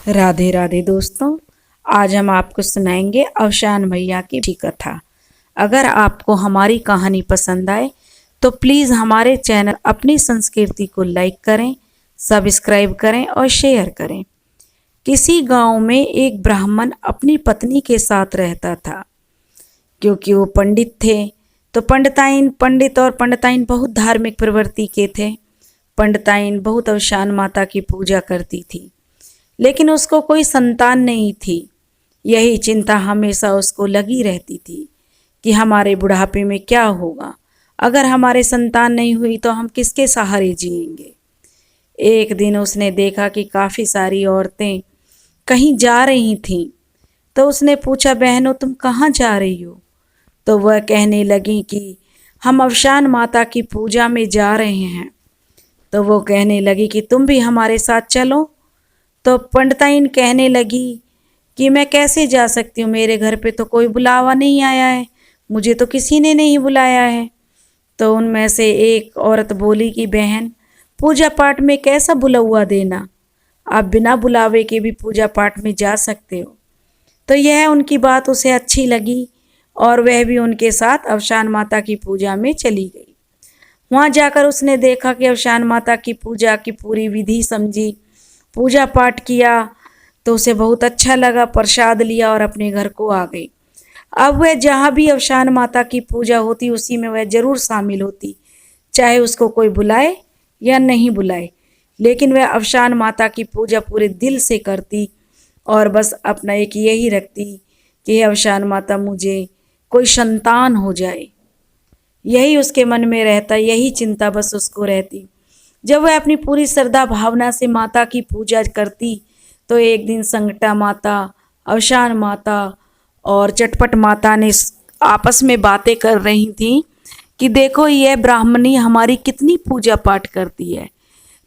राधे राधे दोस्तों, आज हम आपको सुनाएंगे अवशान मैया की कथा। अगर आपको हमारी कहानी पसंद आए तो प्लीज़ हमारे चैनल अपनी संस्कृति को लाइक करें, सब्सक्राइब करें और शेयर करें। किसी गांव में एक ब्राह्मण अपनी पत्नी के साथ रहता था। क्योंकि वो पंडित थे तो पंडित और पंडिताइन बहुत धार्मिक प्रवृत्ति के थे। पंडिताइन बहुत अवशान माता की पूजा करती थी, लेकिन उसको कोई संतान नहीं थी। यही चिंता हमेशा उसको लगी रहती थी कि हमारे बुढ़ापे में क्या होगा। अगर हमारे संतान नहीं हुई तो हम किसके सहारे जिएंगे। एक दिन उसने देखा कि काफ़ी सारी औरतें कहीं जा रही थीं, तो उसने पूछा, बहनों तुम कहाँ जा रही हो? तो वह कहने लगी कि हम अवशान माता की पूजा में जा रहे हैं। तो वो कहने लगी कि तुम भी हमारे साथ चलो। तो पंडिताइन कहने लगी कि मैं कैसे जा सकती हूँ, मेरे घर पे तो कोई बुलावा नहीं आया है, मुझे तो किसी ने नहीं बुलाया है। तो उनमें से एक औरत बोली कि बहन, पूजा पाठ में कैसा बुलावा देना, आप बिना बुलावे के भी पूजा पाठ में जा सकते हो। तो यह उनकी बात उसे अच्छी लगी और वह भी उनके साथ अवशान माता की पूजा में चली गई। वहाँ जाकर उसने देखा कि अवशान माता की पूजा की पूरी विधि समझी, पूजा पाठ किया, तो उसे बहुत अच्छा लगा। प्रसाद लिया और अपने घर को आ गई। अब वह जहाँ भी अवशान माता की पूजा होती उसी में वह जरूर शामिल होती, चाहे उसको कोई बुलाए या नहीं बुलाए, लेकिन वह अवशान माता की पूजा पूरे दिल से करती और बस अपना एक यही रखती कि हे अवशान माता, मुझे कोई संतान हो जाए। यही उसके मन में रहता, यही चिंता बस उसको रहती। जब वह अपनी पूरी श्रद्धा भावना से माता की पूजा करती तो एक दिन संगटा माता, अवशान माता और चटपट माता ने आपस में बातें कर रही थी कि देखो यह ब्राह्मणी हमारी कितनी पूजा पाठ करती है,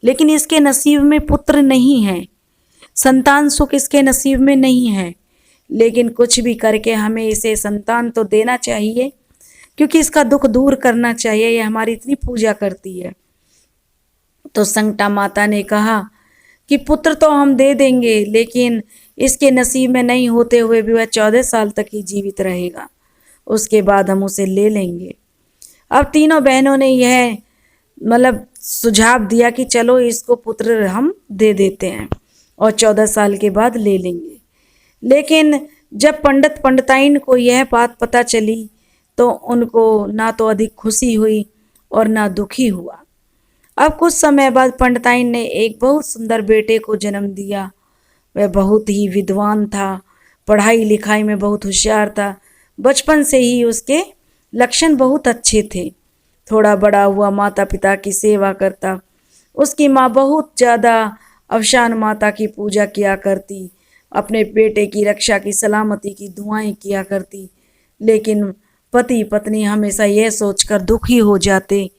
लेकिन इसके नसीब में पुत्र नहीं है, संतान सुख इसके नसीब में नहीं है। लेकिन कुछ भी करके हमें इसे संतान तो देना चाहिए, क्योंकि इसका दुख दूर करना चाहिए, यह हमारी इतनी पूजा करती है। तो संगटा माता ने कहा कि पुत्र तो हम दे देंगे, लेकिन इसके नसीब में नहीं होते हुए भी वह 14 साल तक ही जीवित रहेगा, उसके बाद हम उसे ले लेंगे। अब तीनों बहनों ने यह सुझाव दिया कि चलो इसको पुत्र हम दे देते हैं और 14 साल के बाद ले लेंगे। लेकिन जब पंडिताइन को यह बात पता चली तो उनको ना तो अधिक खुशी हुई और ना दुखी हुआ। अब कुछ समय बाद पंडिताइन ने एक बहुत सुंदर बेटे को जन्म दिया। वह बहुत ही विद्वान था, पढ़ाई लिखाई में बहुत होशियार था, बचपन से ही उसके लक्षण बहुत अच्छे थे। थोड़ा बड़ा हुआ माता पिता की सेवा करता। उसकी माँ बहुत ज़्यादा अवशान माता की पूजा किया करती, अपने बेटे की रक्षा की सलामती की दुआएं किया करती। लेकिन पति पत्नी हमेशा यह सोचकर दुखी हो जाते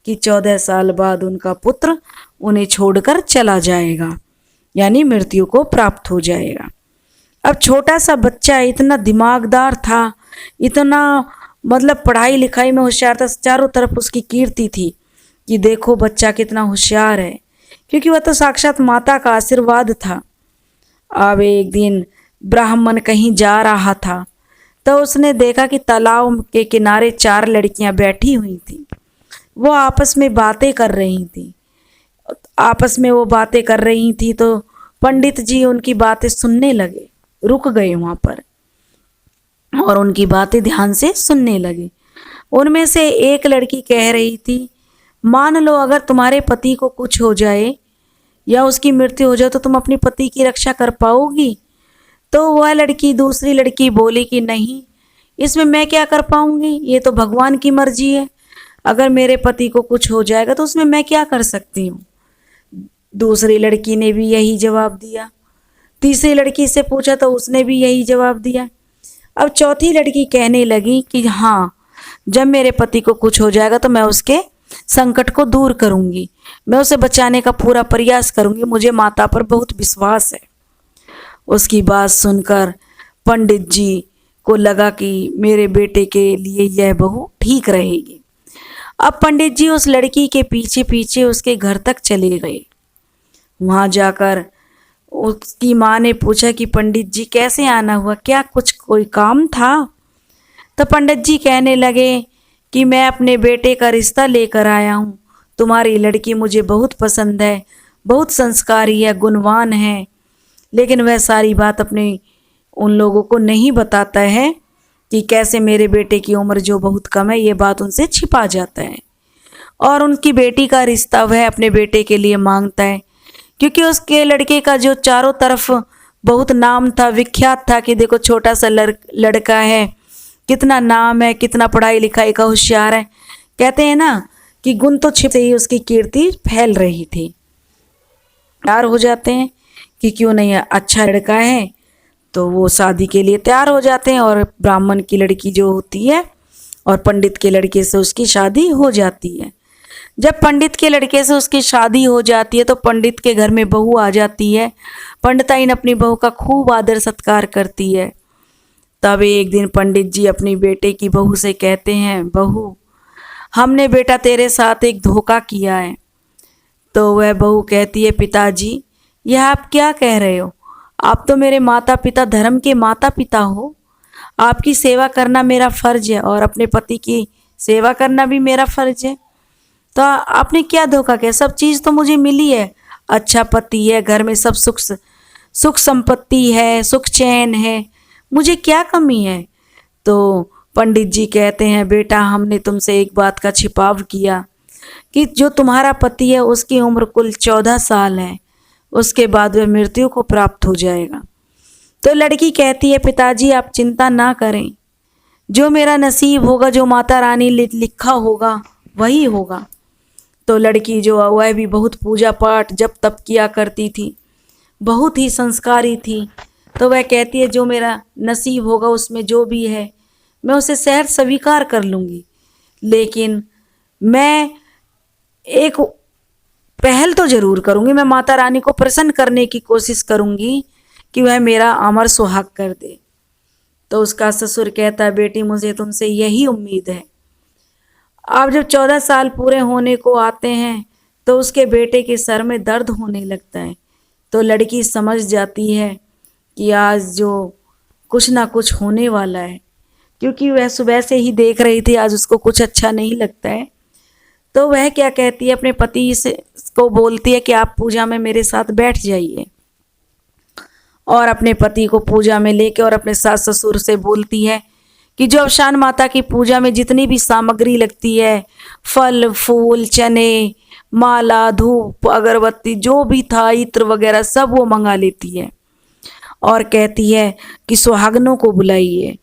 कि 14 साल बाद उनका पुत्र उन्हें छोड़कर चला जाएगा, यानी मृत्यु को प्राप्त हो जाएगा। अब छोटा सा बच्चा इतना दिमागदार था, इतना पढ़ाई लिखाई में होशियार था, चारों तरफ उसकी कीर्ति थी कि देखो बच्चा कितना होशियार है, क्योंकि वह तो साक्षात माता का आशीर्वाद था। अब एक दिन ब्राह्मण कहीं जा रहा था तो उसने देखा कि तालाब के किनारे 4 लड़कियां बैठी हुई थी। वो आपस में बातें कर रही थी। वो बातें कर रही थी तो पंडित जी उनकी बातें सुनने लगे, रुक गए वहाँ पर और उनकी बातें ध्यान से सुनने लगे। उनमें से एक लड़की कह रही थी, मान लो अगर तुम्हारे पति को कुछ हो जाए या उसकी मृत्यु हो जाए तो तुम अपने पति की रक्षा कर पाओगी? तो वह दूसरी लड़की बोली कि नहीं, इसमें मैं क्या कर पाऊंगी, ये तो भगवान की मर्जी है, अगर मेरे पति को कुछ हो जाएगा तो उसमें मैं क्या कर सकती हूँ। दूसरी लड़की ने भी यही जवाब दिया। तीसरी लड़की से पूछा तो उसने भी यही जवाब दिया। अब चौथी लड़की कहने लगी कि हाँ, जब मेरे पति को कुछ हो जाएगा तो मैं उसके संकट को दूर करूंगी, मैं उसे बचाने का पूरा प्रयास करूंगी, मुझे माता पर बहुत विश्वास है। उसकी बात सुनकर पंडित जी को लगा कि मेरे बेटे के लिए यह बहू ठीक रहेगी। अब पंडित जी उस लड़की के पीछे पीछे उसके घर तक चले गए। वहाँ जाकर उसकी माँ ने पूछा कि पंडित जी कैसे आना हुआ, क्या कुछ कोई काम था? तो पंडित जी कहने लगे कि मैं अपने बेटे का रिश्ता लेकर आया हूँ। तुम्हारी लड़की मुझे बहुत पसंद है, बहुत संस्कारी है, गुणवान है। लेकिन वह सारी बात अपने उन लोगों को नहीं बताता है कि कैसे मेरे बेटे की उम्र जो बहुत कम है, ये बात उनसे छिपा जाता है। और उनकी बेटी का रिश्ता वह अपने बेटे के लिए मांगता है, क्योंकि उसके लड़के का जो चारों तरफ बहुत नाम था, विख्यात था कि देखो छोटा सा लड़का है, कितना नाम है, कितना पढ़ाई लिखाई का होशियार है। कहते हैं ना कि गुण तो छिप से ही उसकी कीर्ति फैल रही थी। तैयार हो जाते हैं कि क्यों नहीं, अच्छा लड़का है, तो वो शादी के लिए तैयार हो जाते हैं। और ब्राह्मण की लड़की जो होती है और पंडित के लड़के से उसकी शादी हो जाती है। जब पंडित के लड़के से उसकी शादी हो जाती है तो पंडित के घर में बहू आ जाती है। पंडिताइन अपनी बहू का खूब आदर सत्कार करती है। तब एक दिन पंडित जी अपनी बेटे की बहू से कहते हैं, बहू हमने बेटा तेरे साथ एक धोखा किया है। तो वह बहू कहती है, पिताजी यह आप क्या कह रहे हो? आप तो मेरे माता पिता, धर्म के माता पिता हो। आपकी सेवा करना मेरा फर्ज है और अपने पति की सेवा करना भी मेरा फर्ज है। तो आपने क्या धोखा किया? सब चीज़ तो मुझे मिली है, अच्छा पति है, घर में सब सुख संपत्ति है, सुख चैन है, मुझे क्या कमी है? तो पंडित जी कहते हैं, बेटा हमने तुमसे एक बात का छिपाव किया कि जो तुम्हारा पति है उसकी उम्र कुल 14 साल है, उसके बाद वह मृत्यु को प्राप्त हो जाएगा। तो लड़की कहती है, पिताजी आप चिंता ना करें, जो मेरा नसीब होगा, जो माता रानी लिखा होगा वही होगा। तो लड़की जो वह भी बहुत पूजा पाठ जप तप किया करती थी, बहुत ही संस्कारी थी। तो वह कहती है, जो मेरा नसीब होगा उसमें जो भी है मैं उसे सहर्ष स्वीकार कर लूँगी, लेकिन मैं एक पहल तो ज़रूर करूँगी, मैं माता रानी को प्रसन्न करने की कोशिश करूँगी कि वह मेरा अमर सुहाग कर दे। तो उसका ससुर कहता है, बेटी मुझे तुमसे यही उम्मीद है। अब जब 14 साल पूरे होने को आते हैं तो उसके बेटे के सर में दर्द होने लगता है। तो लड़की समझ जाती है कि आज जो कुछ ना कुछ होने वाला है, क्योंकि वह सुबह से ही देख रही थी आज उसको कुछ अच्छा नहीं लगता है। तो वह क्या कहती है, अपने पति से को बोलती है कि आप पूजा में मेरे साथ बैठ जाइए, और अपने पति को पूजा में लेके और अपने सास ससुर से बोलती है कि जो अवसान माता की पूजा में जितनी भी सामग्री लगती है, फल फूल चने, माला, धूप, अगरबत्ती, जो भी था, इत्र वगैरह सब वो मंगा लेती है। और कहती है कि सुहागनों को बुलाइए,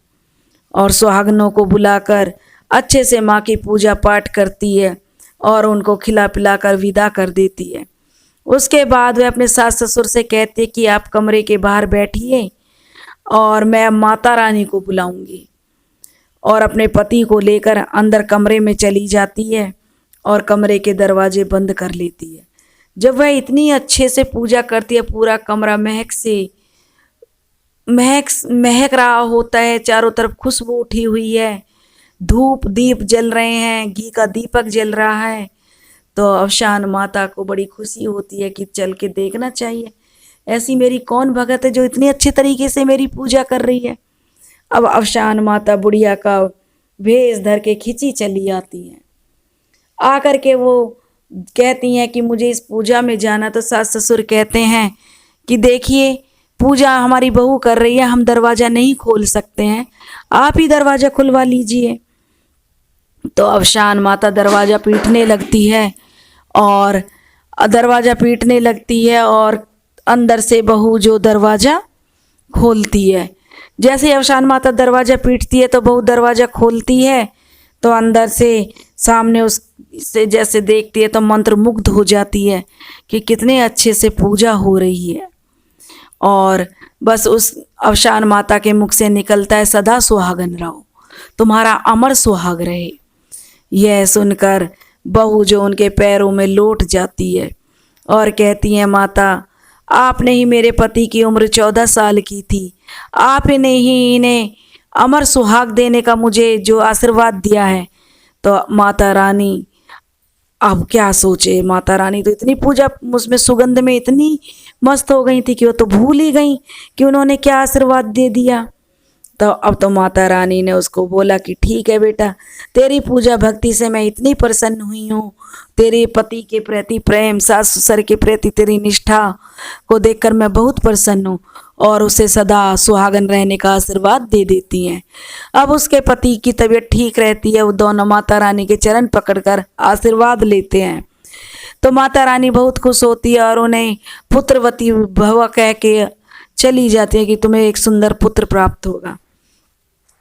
और सुहागनों को बुलाकर अच्छे से माँ की पूजा पाठ करती है और उनको खिला पिला कर विदा कर देती है। उसके बाद वह अपने सास ससुर से कहते कि आप कमरे के बाहर बैठिए और मैं माता रानी को बुलाऊंगी, और अपने पति को लेकर अंदर कमरे में चली जाती है और कमरे के दरवाजे बंद कर लेती है। जब वह इतनी अच्छे से पूजा करती है, पूरा कमरा महक रहा होता है, चारों तरफ खुशबू उठी हुई है, धूप दीप जल रहे हैं, घी का दीपक जल रहा है। तो अवसान माता को बड़ी खुशी होती है कि चल के देखना चाहिए, ऐसी मेरी कौन भगत है जो इतनी अच्छे तरीके से मेरी पूजा कर रही है। अब अवसान माता बुढ़िया का भेष धर के खिंची चली आती हैं। आकर के वो कहती हैं कि मुझे इस पूजा में जाना। तो सास ससुर कहते हैं कि देखिए पूजा हमारी बहू कर रही है, हम दरवाज़ा नहीं खोल सकते हैं, आप ही दरवाज़ा खुलवा लीजिए। तो अवसान माता दरवाज़ा पीटने लगती है और अंदर से बहू जो दरवाज़ा खोलती है। जैसे ही अवसान माता दरवाज़ा पीटती है तो बहू दरवाज़ा खोलती है, तो अंदर से सामने उससे जैसे देखती है तो मंत्र मुग्ध हो जाती है कि कितने अच्छे से पूजा हो रही है। और बस उस अवसान माता के मुख से निकलता है, सदा सुहागन रहो, तुम्हारा अमर सुहाग रहे। यह सुनकर बहू जो उनके पैरों में लौट जाती है और कहती है, माता आपने ही मेरे पति की उम्र 14 साल की थी, आपने ही इन्हें अमर सुहाग देने का मुझे जो आशीर्वाद दिया है। तो माता रानी अब क्या सोचे, माता रानी तो इतनी पूजा, उसमें सुगंध में इतनी मस्त हो गई थी कि वो तो भूल ही गई कि उन्होंने क्या आशीर्वाद दे दिया। तो अब तो माता रानी ने उसको बोला कि ठीक है बेटा, तेरी पूजा भक्ति से मैं इतनी प्रसन्न हुई हूँ, तेरे पति के प्रति प्रेम, सास ससुर के प्रति तेरी निष्ठा को देखकर मैं बहुत प्रसन्न हूँ और उसे सदा सुहागन रहने का आशीर्वाद दे देती हैं। अब उसके पति की तबीयत ठीक रहती है, वो दोनों माता रानी के चरण पकड़कर आशीर्वाद लेते हैं। तो माता रानी बहुत खुश होती है और उन्हें पुत्रवती भव कह के चली जाती है कि तुम्हें एक सुंदर पुत्र प्राप्त होगा।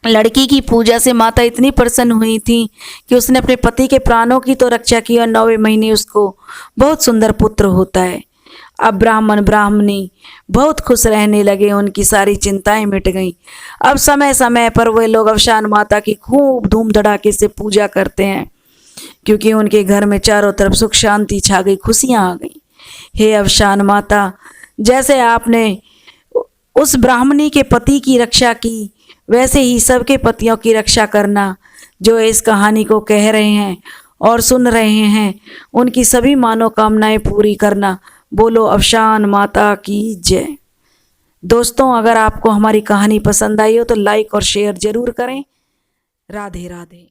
लड़की की पूजा से माता इतनी प्रसन्न हुई थी कि उसने अपने पति के प्राणों की तो रक्षा की और 9वें महीने उसको बहुत सुंदर पुत्र होता है। अब ब्राह्मण ब्राह्मणी बहुत खुश रहने लगे, उनकी सारी चिंताएं मिट गईं। अब समय समय पर वे लोग अवसान माता की खूब धूम धड़ाके से पूजा करते हैं, क्योंकि उनके घर में चारों तरफ सुख शांति छा गई, खुशियां आ गई। हे अवसान माता, जैसे आपने उस ब्राह्मणी के पति की रक्षा की, वैसे ही सबके पतियों की रक्षा करना। जो इस कहानी को कह रहे हैं और सुन रहे हैं, उनकी सभी मनोकामनाएं पूरी करना। बोलो अवसान माता की जय। दोस्तों, अगर आपको हमारी कहानी पसंद आई हो तो लाइक और शेयर जरूर करें। राधे राधे।